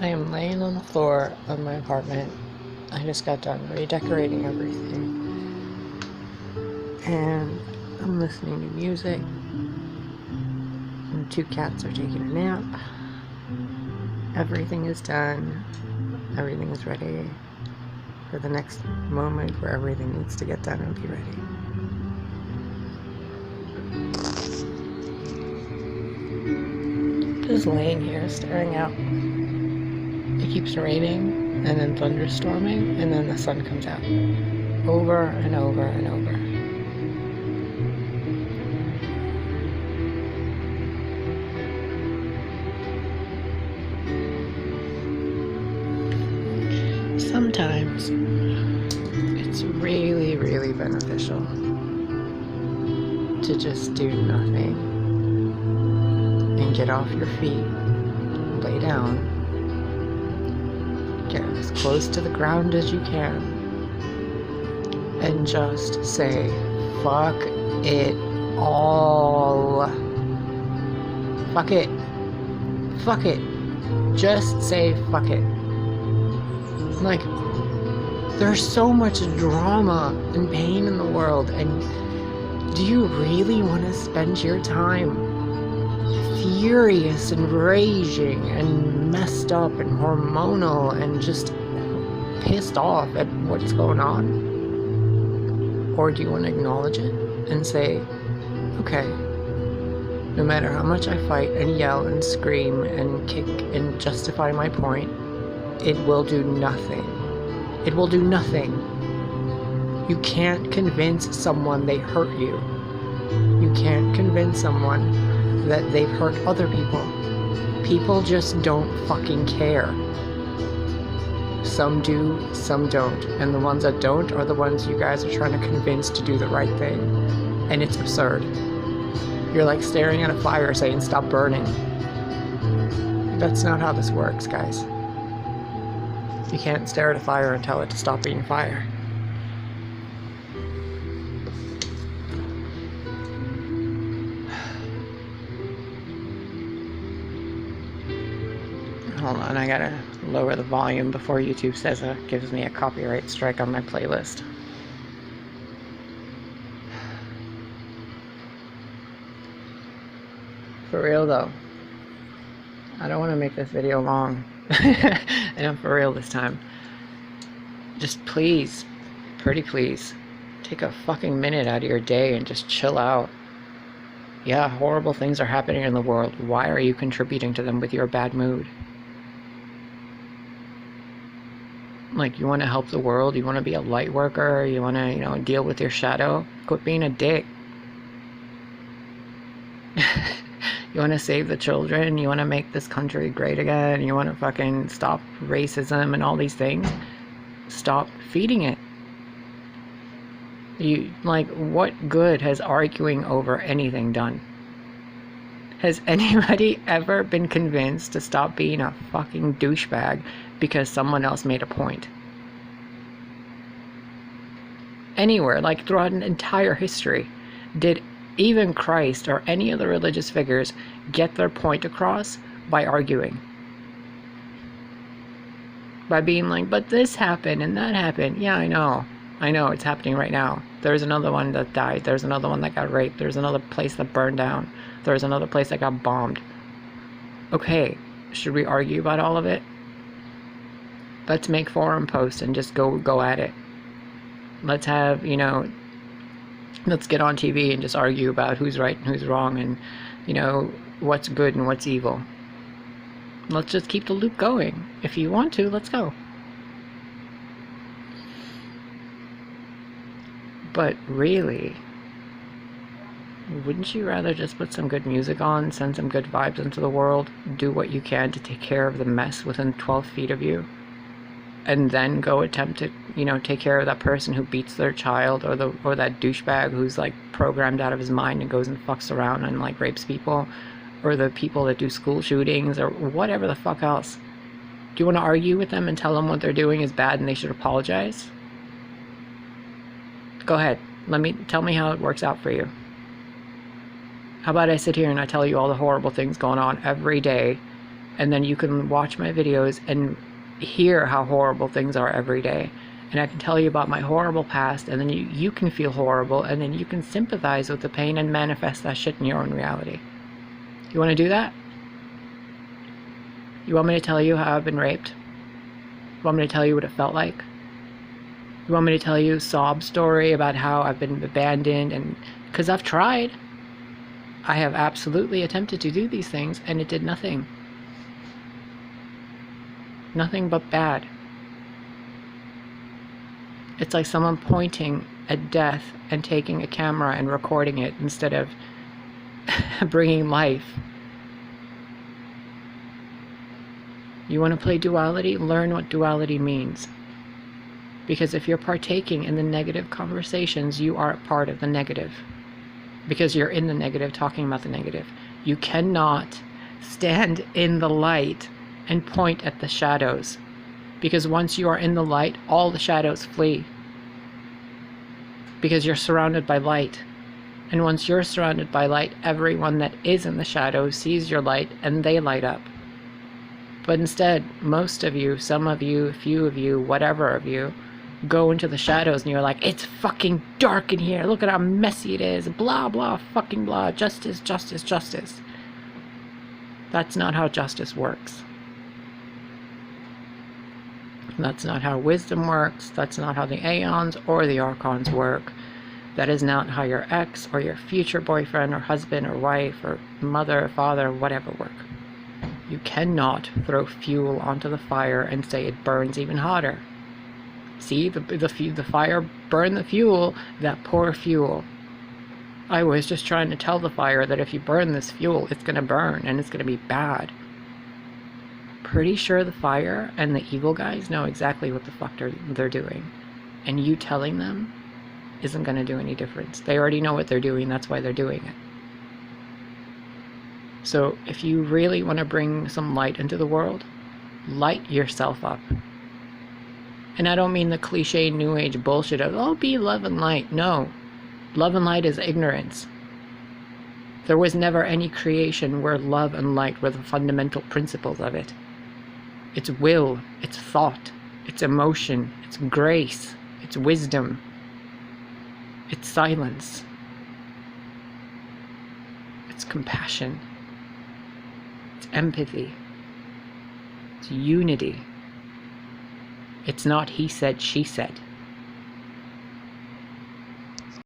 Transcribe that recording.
I am laying on the floor of my apartment. I just got done redecorating everything. And I'm listening to music. And 2 cats are taking a nap. Everything is done. Everything is ready for the next moment where everything needs to get done and be ready. Just laying here staring out. It keeps raining and then thunderstorming and then the sun comes out. Over and over and over. Sometimes it's really, really beneficial to just do nothing and get off your feet, lay down, get as close to the ground as you can, and just say, fuck it all. Fuck it. Fuck it. Just say fuck it. Like, there's so much drama and pain in the world, and do you really want to spend your time furious and raging and messed up and hormonal and just pissed off at what's going on? Or do you want to acknowledge it and say, okay, no matter how much I fight and yell and scream and kick and justify my point, it will do nothing. It will do nothing. You can't convince someone they hurt you. You can't convince someone that they've hurt other people. People just don't fucking care. Some do, some don't. And the ones that don't are the ones you guys are trying to convince to do the right thing. And it's absurd. You're like staring at a fire saying, stop burning. That's not how this works, guys. You can't stare at a fire and tell it to stop being fire. Hold on, I gotta lower the volume before YouTube says gives me a copyright strike on my playlist. For real though, I don't want to make this video long. And I'm for real this time. Just please, pretty please, take a fucking minute out of your day and just chill out. Yeah, horrible things are happening in the world. Why are you contributing to them with your bad mood? Like, you want to help the world, you want to be a light worker, you want to, deal with your shadow? Quit being a dick. You want to save the children, you want to make this country great again, you want to fucking stop racism and all these things? Stop feeding it. What good has arguing over anything done? Has anybody ever been convinced to stop being a fucking douchebag because someone else made a point? Anywhere, like throughout an entire history, did even Christ or any of the religious figures get their point across by arguing? By being like, but this happened and that happened. Yeah, I know it's happening right now. There's another one that died. There's another one that got raped. There's another place that burned down. There's another place that got bombed. Okay, should we argue about all of it? Let's make forum posts and just go at it. Let's have, let's get on TV and just argue about who's right and who's wrong and, what's good and what's evil. Let's just keep the loop going. If you want to, let's go. But really, wouldn't you rather just put some good music on, send some good vibes into the world, do what you can to take care of the mess within 12 feet of you, and then go attempt to, take care of that person who beats their child, or that douchebag who's like programmed out of his mind and goes and fucks around and like rapes people, or the people that do school shootings, or whatever the fuck else? Do you want to argue with them and tell them what they're doing is bad and they should apologize? Go ahead. Tell me how it works out for you. How about I sit here and I tell you all the horrible things going on every day And then you can watch my videos and hear how horrible things are every day. And I can tell you about my horrible past, and then you can feel horrible, and then you can sympathize with the pain and manifest that shit in your own reality. You want to do that? You want me to tell you how I've been raped? You want me to tell you what it felt like? You want me to tell you a sob story about how I've been abandoned? And because I've tried. I have absolutely attempted to do these things, and it did nothing. Nothing but bad. It's like someone pointing at death and taking a camera and recording it instead of bringing life. You want to play duality? Learn what duality means. Because if you're partaking in the negative conversations, you are part of the negative. Because you're in the negative, talking about the negative. You cannot stand in the light and point at the shadows. Because once you are in the light, all the shadows flee. Because you're surrounded by light. And once you're surrounded by light, everyone that is in the shadows sees your light and they light up. But instead, most of you, some of you, a few of you, whatever of you, go into the shadows and you're like, it's fucking dark in here, look at how messy it is, blah blah fucking blah, justice, justice, justice. That's not how justice works. That's not how wisdom works. That's not how the Aeons or the Archons work. That is not how your ex or your future boyfriend or husband or wife or mother or father or whatever work. You cannot throw fuel onto the fire and say it burns even hotter. See, the fire burned the fuel, that poor fuel. I was just trying to tell the fire that if you burn this fuel, it's going to burn and it's going to be bad. Pretty sure the fire and the evil guys know exactly what the fuck they're doing. And you telling them isn't going to do any difference. They already know what they're doing, that's why they're doing it. So if you really want to bring some light into the world, light yourself up. And I don't mean the cliche new age bullshit of, oh, be love and light. No. Love and light is ignorance. There was never any creation where love and light were the fundamental principles of it. It's will, it's thought, it's emotion, it's grace, it's wisdom, it's silence, it's compassion, it's empathy, it's unity. It's not he said, she said.